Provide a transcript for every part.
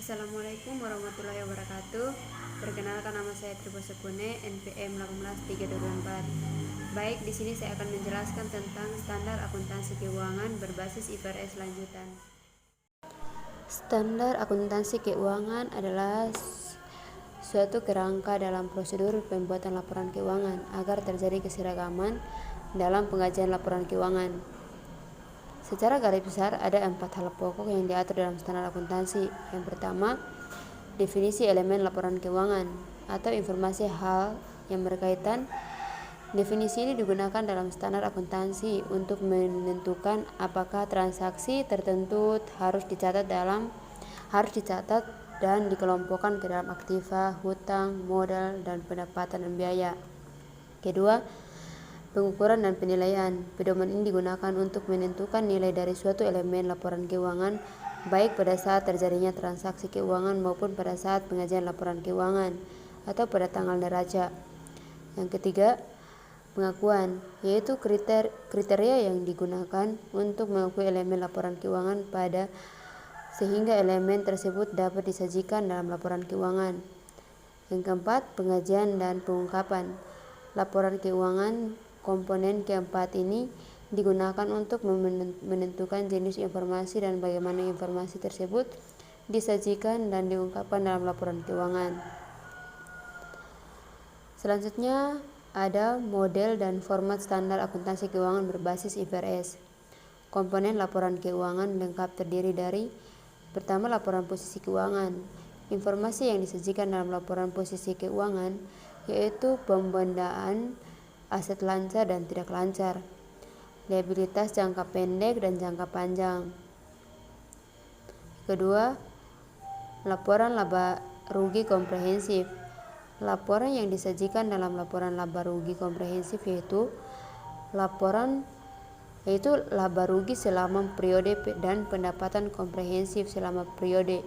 Assalamualaikum warahmatullahi wabarakatuh. Perkenalkan, nama saya Tripo Sepune, NPM 18324. Baik, di sini saya akan menjelaskan tentang standar akuntansi keuangan berbasis IFRS lanjutan. Standar akuntansi keuangan adalah suatu kerangka dalam prosedur pembuatan laporan keuangan agar terjadi keseragaman dalam pengajian laporan keuangan. Secara garis besar, ada 4 hal pokok yang diatur dalam standar akuntansi. Yang pertama, definisi elemen laporan keuangan atau informasi hal yang berkaitan. Definisi ini digunakan dalam standar akuntansi untuk menentukan apakah transaksi tertentu harus dicatat dan dikelompokkan ke dalam aktiva, hutang, modal, dan pendapatan dan biaya. Kedua, pengukuran dan penilaian. Pedoman ini digunakan untuk menentukan nilai dari suatu elemen laporan keuangan, baik pada saat terjadinya transaksi keuangan maupun pada saat pengajian laporan keuangan atau pada tanggal neraca. Yang ketiga, pengakuan, yaitu kriteria yang digunakan untuk mengakui elemen laporan keuangan sehingga elemen tersebut dapat disajikan dalam laporan keuangan. Yang keempat, pengajian dan pengungkapan. Laporan keuangan komponen keempat ini digunakan untuk menentukan jenis informasi dan bagaimana informasi tersebut disajikan dan diungkapkan dalam laporan keuangan. Selanjutnya ada model dan format standar akuntansi keuangan berbasis IFRS. Komponen laporan keuangan lengkap terdiri dari: pertama, laporan posisi keuangan. Informasi yang disajikan dalam laporan posisi keuangan yaitu pembendaan aset lancar dan tidak lancar, liabilitas jangka pendek dan jangka panjang. Kedua, laporan laba rugi komprehensif. Laporan yang disajikan dalam laporan laba rugi komprehensif yaitu laba rugi selama periode dan pendapatan komprehensif selama periode.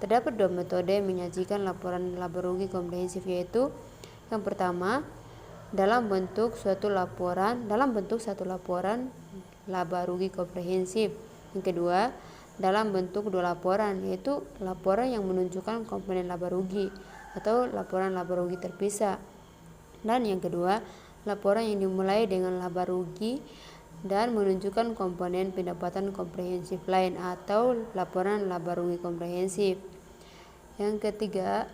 Terdapat 2 metode menyajikan laporan laba rugi komprehensif, yaitu yang pertama, dalam bentuk satu laporan laba rugi komprehensif. Yang kedua, dalam bentuk 2 laporan, yaitu laporan yang menunjukkan komponen laba rugi atau laporan laba rugi terpisah. Dan yang kedua, laporan yang dimulai dengan laba rugi dan menunjukkan komponen pendapatan komprehensif lain atau laporan laba rugi komprehensif. Yang ketiga,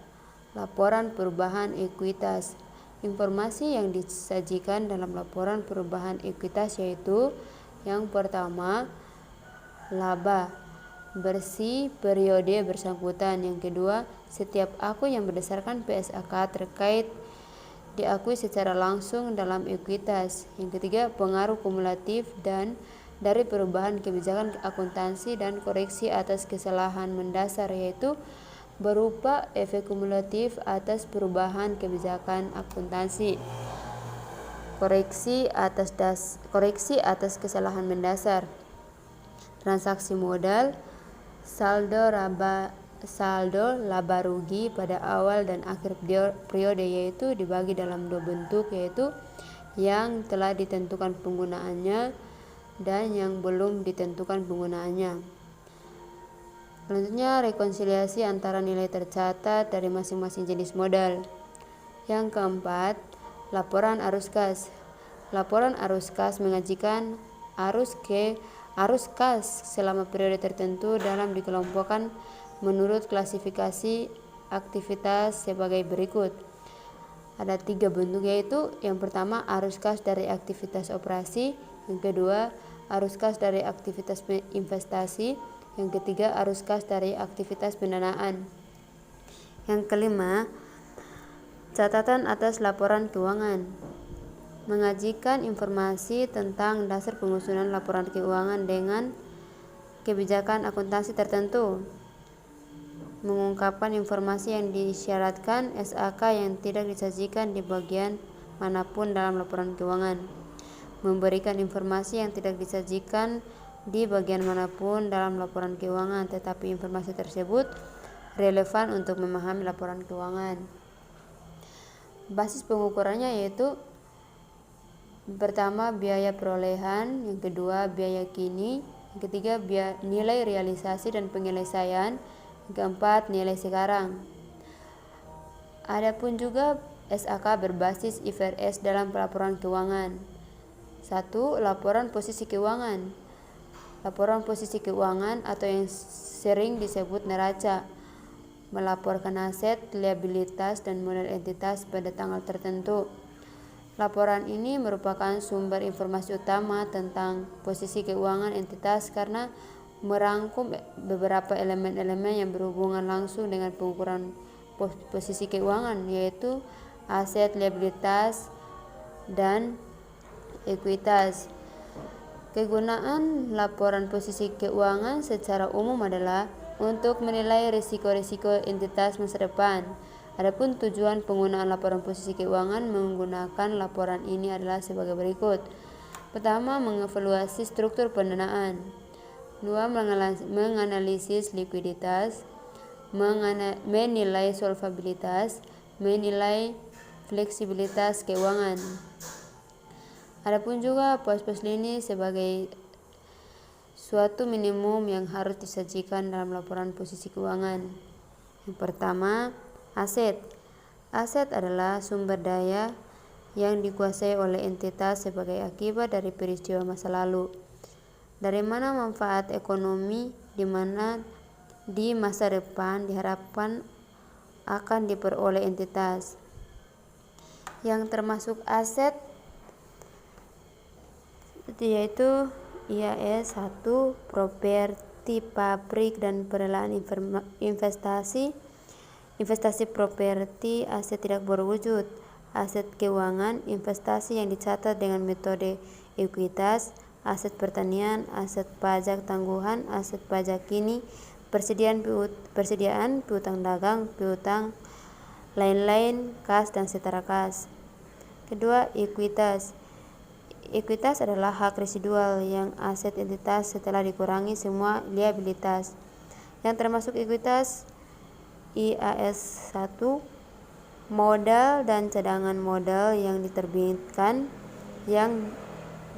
laporan perubahan ekuitas. Informasi yang disajikan dalam laporan perubahan ekuitas yaitu: yang pertama, laba bersih periode bersangkutan. Yang kedua, setiap akun yang berdasarkan PSAK terkait diakui secara langsung dalam ekuitas. Yang ketiga, pengaruh kumulatif dan dari perubahan kebijakan akuntansi dan koreksi atas kesalahan mendasar, yaitu berupa efek kumulatif atas perubahan kebijakan akuntansi, koreksi atas kesalahan mendasar, transaksi modal, saldo laba rugi pada awal dan akhir periode, yaitu dibagi dalam 2 bentuk, yaitu yang telah ditentukan penggunaannya dan yang belum ditentukan penggunaannya. Selanjutnya, rekonsiliasi antara nilai tercatat dari masing-masing jenis modal. Yang keempat, laporan arus kas. Laporan arus kas mengajikan arus kas selama periode tertentu dalam dikelompokkan menurut klasifikasi aktivitas sebagai berikut. Ada 3 bentuk, yaitu yang pertama, arus kas dari aktivitas operasi. Yang kedua, arus kas dari aktivitas investasi. Yang ketiga, arus kas dari aktivitas pendanaan. Yang kelima, catatan atas laporan keuangan. Mengajikan informasi tentang dasar penyusunan laporan keuangan dengan kebijakan akuntansi tertentu. Mengungkapkan informasi yang disyaratkan SAK yang tidak disajikan di bagian manapun dalam laporan keuangan. Memberikan informasi yang tidak disajikan di bagian manapun dalam laporan keuangan, tetapi informasi tersebut relevan untuk memahami laporan keuangan. Basis pengukurannya yaitu: pertama, biaya perolehan. Yang kedua, biaya kini. Yang ketiga, nilai realisasi dan penyelesaian. Keempat, nilai sekarang. Adapun juga SAK berbasis IFRS dalam pelaporan keuangan. 1. Laporan posisi keuangan. Laporan posisi keuangan atau yang sering disebut neraca melaporkan aset, liabilitas, dan modal entitas pada tanggal tertentu. Laporan ini merupakan sumber informasi utama tentang posisi keuangan entitas karena merangkum beberapa elemen-elemen yang berhubungan langsung dengan pengukuran posisi keuangan, yaitu aset, liabilitas, dan ekuitas. Kegunaan laporan posisi keuangan secara umum adalah untuk menilai risiko-risiko entitas masa depan. Adapun tujuan penggunaan laporan posisi keuangan menggunakan laporan ini adalah sebagai berikut. Pertama, mengevaluasi struktur pendanaan. 2. Menganalisis likuiditas, menilai solvabilitas, menilai fleksibilitas keuangan. Adapun juga pos-pos lini sebagai suatu minimum yang harus disajikan dalam laporan posisi keuangan. Yang pertama, aset. Aset adalah sumber daya yang dikuasai oleh entitas sebagai akibat dari peristiwa masa lalu. Dari mana manfaat ekonomi di mana di masa depan diharapkan akan diperoleh entitas. Yang termasuk aset yaitu IAS 1, properti pabrik dan perlahan investasi. Investasi properti, aset tidak berwujud. Aset keuangan, investasi yang dicatat dengan metode ekuitas. Aset pertanian, aset pajak tangguhan, aset pajak kini, persediaan piutang dagang, piutang lain-lain, kas dan setara kas. Kedua, ekuitas. Ekuitas adalah hak residual yang aset entitas setelah dikurangi semua liabilitas. Yang termasuk ekuitas IAS 1, modal dan cadangan modal yang diterbitkan yang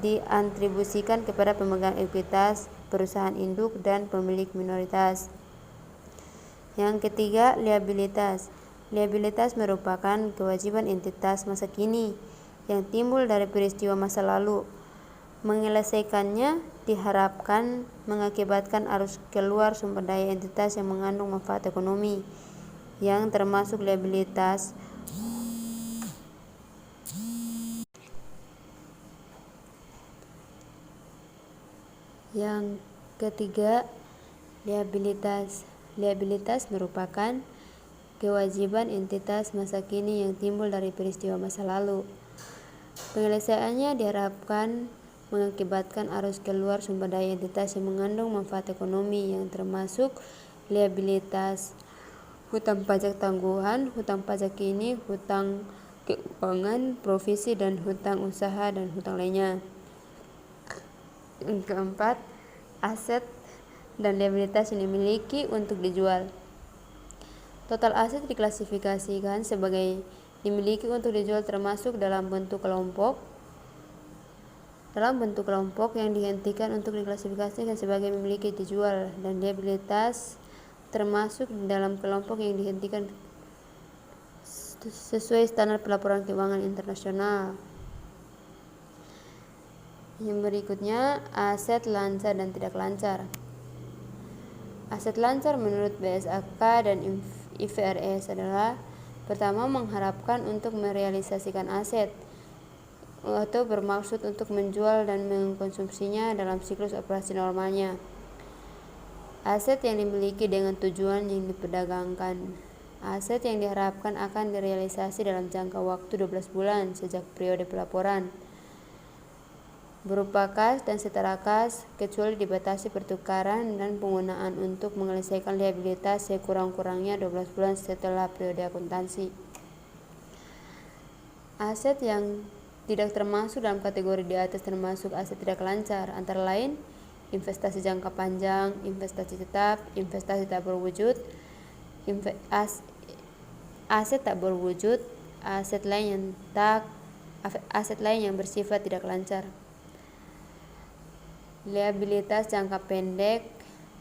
diatribusikan kepada pemegang ekuitas, perusahaan induk, dan pemilik minoritas. Yang ketiga, liabilitas. Liabilitas merupakan kewajiban entitas masa kini yang timbul dari peristiwa masa lalu. Menyelesaikannya diharapkan mengakibatkan arus keluar sumber daya entitas yang mengandung manfaat ekonomi, yang termasuk liabilitas. Yang ketiga, liabilitas. Liabilitas merupakan kewajiban entitas masa kini yang timbul dari peristiwa masa lalu. Penyelesaiannya diharapkan mengakibatkan arus keluar sumber daya entitas yang mengandung manfaat ekonomi, yang termasuk liabilitas, hutang pajak tangguhan, hutang pajak kini, hutang keuangan provisi, dan hutang usaha dan hutang lainnya. Yang keempat, aset dan liabilitas yang dimiliki untuk dijual. Total aset diklasifikasikan sebagai dimiliki untuk dijual termasuk dalam bentuk kelompok yang dihentikan untuk diklasifikasikan sebagai memiliki dijual, dan liabilitas termasuk dalam kelompok yang dihentikan sesuai standar pelaporan keuangan internasional. Yang berikutnya, aset lancar dan tidak lancar. Aset lancar menurut BSAK dan IFRS adalah: pertama, mengharapkan untuk merealisasikan aset atau bermaksud untuk menjual dan mengkonsumsinya dalam siklus operasi normalnya. Aset yang dimiliki dengan tujuan yang diperdagangkan. Aset yang diharapkan akan direalisasi dalam jangka waktu 12 bulan sejak periode pelaporan, berupa kas dan setara kas, kecuali dibatasi pertukaran dan penggunaan untuk menyelesaikan liabilitas sekurang-kurangnya 12 bulan setelah periode akuntansi. Aset yang tidak termasuk dalam kategori di atas termasuk aset tidak lancar, antara lain investasi jangka panjang, investasi tetap, investasi tak berwujud, aset tak berwujud, aset lain yang bersifat tidak lancar. Liabilitas jangka pendek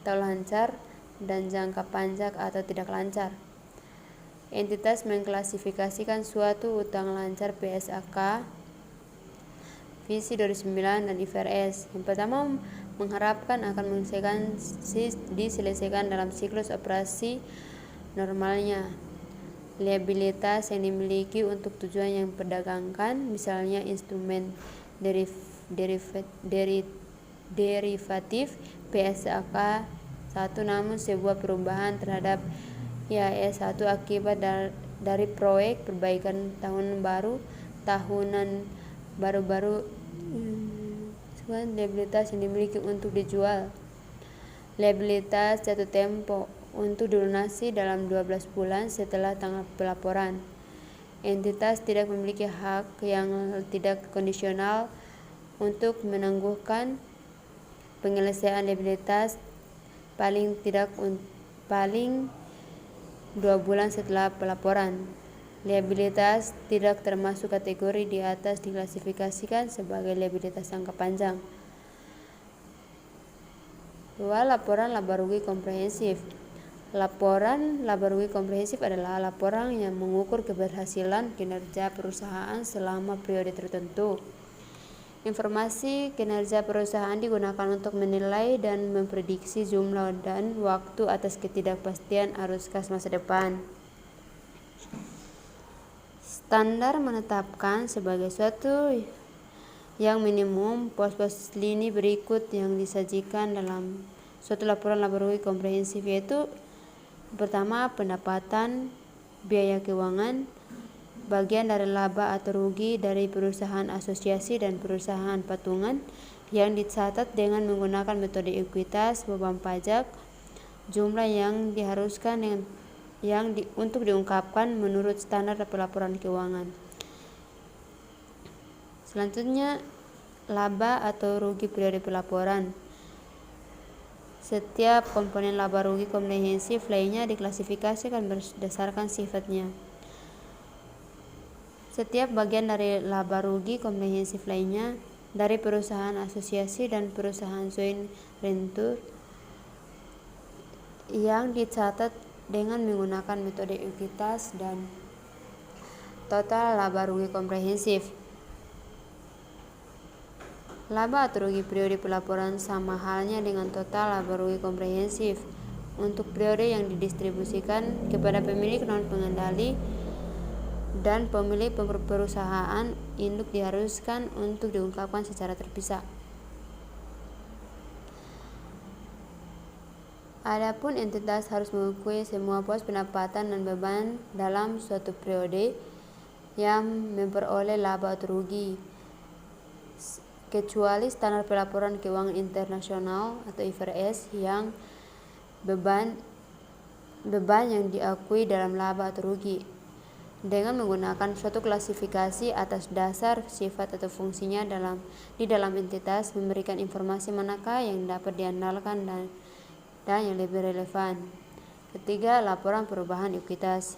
tak lancar dan jangka panjang atau tidak lancar. Entitas mengklasifikasikan suatu utang lancar PSAK, Visi 2009 dan IFRS. Yang pertama, mengharapkan akan diselesaikan dalam siklus operasi normalnya. Liabilitas yang dimiliki untuk tujuan yang diperdagangkan, misalnya instrumen derivatif PSAK 1, namun sebuah perubahan terhadap IAS 1 akibat dari proyek perbaikan tahunan baru-baru. Liabilitas yang dimiliki untuk dijual. Liabilitas jatuh tempo untuk dilunasi dalam 12 bulan setelah tanggal pelaporan. Entitas tidak memiliki hak yang tidak kondisional untuk menangguhkan penyelesaian liabilitas paling 2 bulan setelah pelaporan. Liabilitas tidak termasuk kategori di atas diklasifikasikan sebagai liabilitas jangka panjang. 2. Laporan laba rugi komprehensif. Laporan laba rugi komprehensif adalah laporan yang mengukur keberhasilan kinerja perusahaan selama periode tertentu. Informasi kinerja perusahaan digunakan untuk menilai dan memprediksi jumlah dan waktu atas ketidakpastian arus kas masa depan. Standar menetapkan sebagai suatu yang minimum pos-pos lini berikut yang disajikan dalam suatu laporan laba rugi komprehensif, yaitu pertama, pendapatan, biaya keuangan, bagian dari laba atau rugi dari perusahaan asosiasi dan perusahaan patungan yang dicatat dengan menggunakan metode ekuitas, beban pajak, jumlah yang diharuskan untuk diungkapkan menurut standar pelaporan keuangan. Selanjutnya, laba atau rugi periode pelaporan. Setiap komponen laba rugi komprehensif lainnya diklasifikasikan berdasarkan sifatnya. Setiap bagian dari laba rugi komprehensif lainnya dari perusahaan asosiasi dan perusahaan joint venture yang dicatat dengan menggunakan metode ekuitas dan total laba rugi komprehensif. Laba atau rugi periode pelaporan sama halnya dengan total laba rugi komprehensif untuk periode yang didistribusikan kepada pemilik non-pengendali dan pemilik perusahaan induk diharuskan untuk diungkapkan secara terpisah. Adapun entitas harus mengakui semua pos pendapatan dan beban dalam suatu periode yang memperoleh laba atau rugi, kecuali standar pelaporan keuangan internasional atau IFRS yang beban yang diakui dalam laba atau rugi dengan menggunakan suatu klasifikasi atas dasar sifat atau fungsinya di dalam entitas, memberikan informasi manakah yang dapat diandalkan dan yang lebih relevan. Ketiga, laporan perubahan ekuitas.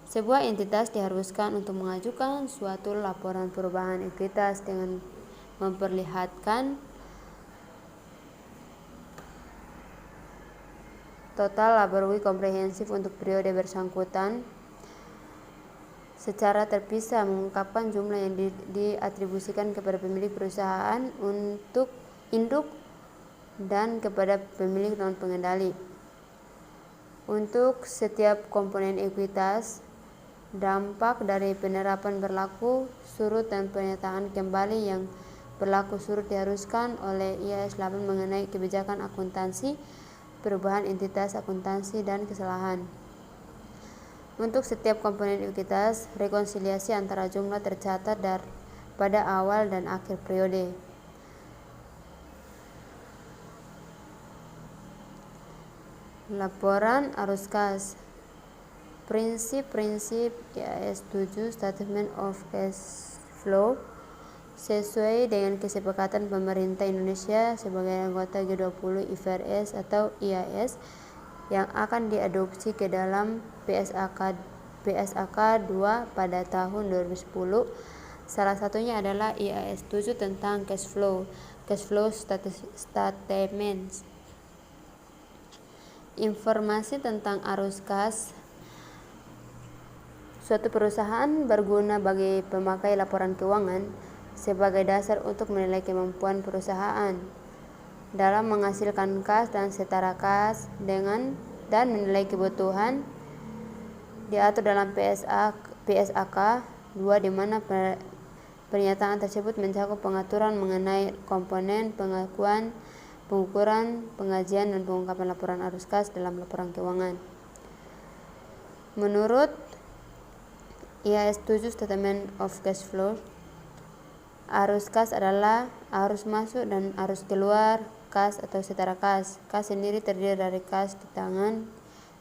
Sebuah entitas diharuskan untuk mengajukan suatu laporan perubahan ekuitas dengan memperlihatkan total laba rugi komprehensif untuk periode bersangkutan secara terpisah, mengungkapkan jumlah yang diatribusikan kepada pemilik perusahaan untuk induk dan kepada pemilik non-pengendali. Untuk setiap komponen ekuitas, dampak dari penerapan berlaku surut dan pernyataan kembali yang berlaku surut diharuskan oleh IAS 8 mengenai kebijakan akuntansi, perubahan entitas akuntansi, dan kesalahan. Untuk setiap komponen ekuitas, rekonsiliasi antara jumlah tercatat pada awal dan akhir periode. Laporan arus kas. Prinsip-prinsip IAS 7 Statement of Cash Flow sesuai dengan kesepakatan pemerintah Indonesia sebagai anggota G20 IFRS atau IAS yang akan diadopsi ke dalam PSAK 2 pada tahun 2010. Salah satunya adalah IAS 7 tentang cash flow statements. Informasi tentang arus kas. Suatu perusahaan berguna bagi pemakai laporan keuangan sebagai dasar untuk menilai kemampuan perusahaan dalam menghasilkan kas dan setara kas dan menilai kebutuhan diatur dalam PSAK 2, di mana pernyataan tersebut mencakup pengaturan mengenai komponen pengakuan, pengukuran, pengajian, dan pengungkapan laporan arus kas dalam laporan keuangan. Menurut IAS 7 Statement of Cash Flow, arus kas adalah arus masuk dan arus keluar kas atau setara kas. Kas sendiri terdiri dari kas di tangan,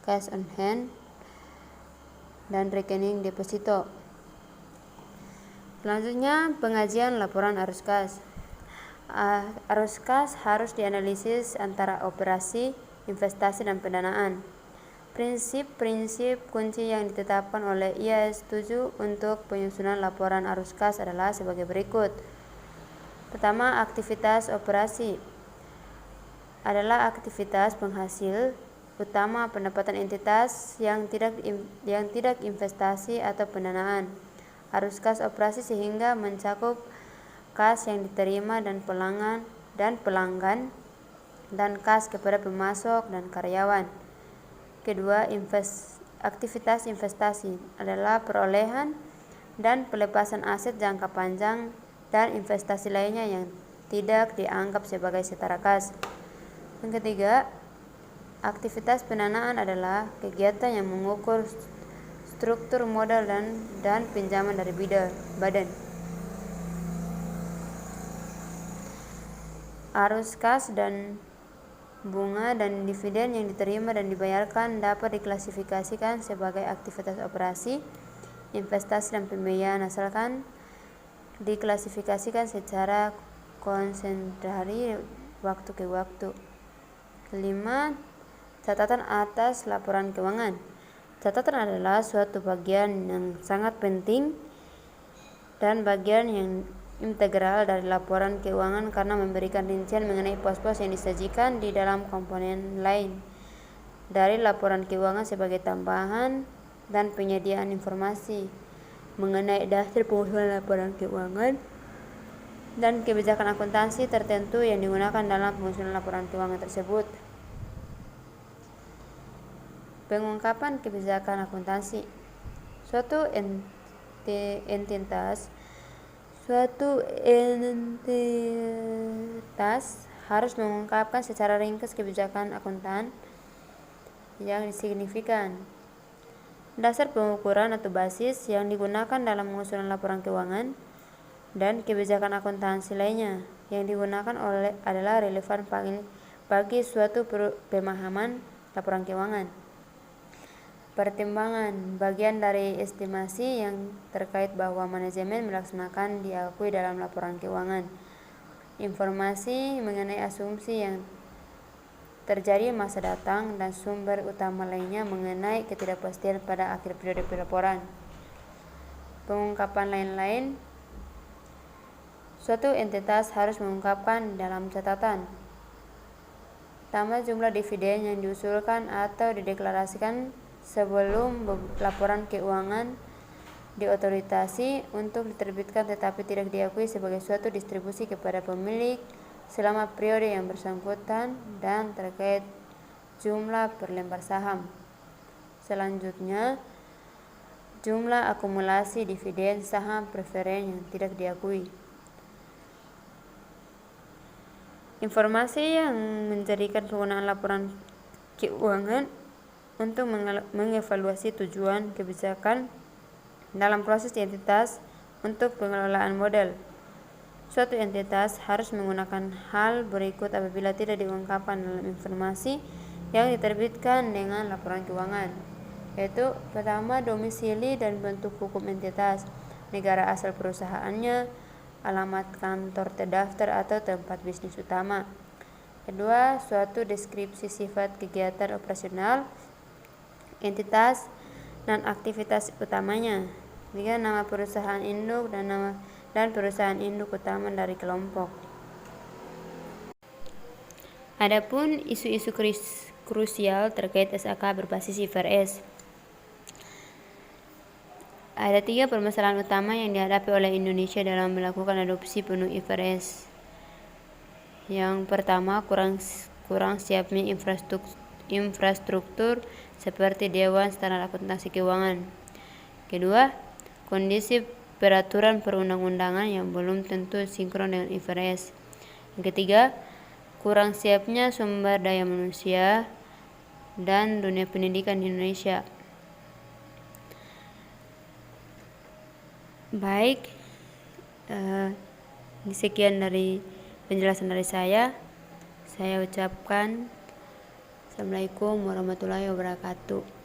cash on hand, dan rekening deposito. Selanjutnya, pengajian laporan arus kas. Arus kas harus dianalisis antara operasi, investasi, dan pendanaan. Prinsip-prinsip kunci yang ditetapkan oleh IAS 7 untuk penyusunan laporan arus kas adalah sebagai berikut. Pertama, aktivitas operasi adalah aktivitas penghasil utama pendapatan entitas yang tidak investasi atau pendanaan. Arus kas operasi sehingga mencakup kas yang diterima dan pelanggan dan kas kepada pemasok dan karyawan. Kedua, aktivitas investasi adalah perolehan dan pelepasan aset jangka panjang dan investasi lainnya yang tidak dianggap sebagai setara kas. Yang ketiga, aktivitas pendanaan adalah kegiatan yang mengukur struktur modal dan pinjaman dari badan. Arus kas dan bunga dan dividen yang diterima dan dibayarkan dapat diklasifikasikan sebagai aktivitas operasi, investasi, dan pembiayaan asalkan diklasifikasikan secara konsentrasi waktu ke waktu. Kelima, catatan atas laporan keuangan. Catatan adalah suatu bagian yang sangat penting dan bagian yang integral dari laporan keuangan karena memberikan rincian mengenai pos-pos yang disajikan di dalam komponen lain dari laporan keuangan sebagai tambahan dan penyediaan informasi mengenai dasar penyusunan laporan keuangan dan kebijakan akuntansi tertentu yang digunakan dalam penyusunan laporan keuangan tersebut. Pengungkapan kebijakan akuntansi. Suatu entitas harus mengungkapkan secara ringkas kebijakan akuntan yang signifikan, dasar pengukuran atau basis yang digunakan dalam penyusunan laporan keuangan, dan kebijakan akuntansi lainnya yang digunakan adalah relevan bagi suatu pemahaman laporan keuangan. Pertimbangan bagian dari estimasi yang terkait bahwa manajemen melaksanakan diakui dalam laporan keuangan. Informasi mengenai asumsi yang terjadi masa datang dan sumber utama lainnya mengenai ketidakpastian pada akhir periode pelaporan. Pengungkapan lain-lain. Suatu entitas harus mengungkapkan dalam catatan tambah jumlah dividen yang diusulkan atau dideklarasikan sebelum laporan keuangan diotorisasi untuk diterbitkan tetapi tidak diakui sebagai suatu distribusi kepada pemilik selama periode yang bersangkutan dan terkait jumlah per lembar saham. Selanjutnya, jumlah akumulasi dividen saham preferen yang tidak diakui. Informasi yang menjadikan penggunaan laporan keuangan untuk mengevaluasi tujuan kebijakan dalam proses entitas untuk pengelolaan modal. Suatu entitas harus menggunakan hal berikut apabila tidak diungkapkan dalam informasi yang diterbitkan dengan laporan keuangan, yaitu pertama, domisili dan bentuk hukum entitas, negara asal perusahaannya, alamat kantor terdaftar atau tempat bisnis utama. Kedua, suatu deskripsi sifat kegiatan operasional entitas dan aktivitas utamanya. Tiga, nama perusahaan induk dan perusahaan induk utama dari kelompok. Adapun isu-isu krusial terkait SAK berbasis IFRS. Ada 3 permasalahan utama yang dihadapi oleh Indonesia dalam melakukan adopsi penuh IFRS. Yang pertama, kurang siapnya infrastruktur seperti Dewan Standar Akuntansi Keuangan. Kedua, kondisi peraturan perundang-undangan yang belum tentu sinkron dengan IFRS. Yang ketiga, kurang siapnya sumber daya manusia dan dunia pendidikan di Indonesia. Baik, sekian dari penjelasan dari saya. Saya ucapkan Assalamualaikum warahmatullahi wabarakatuh.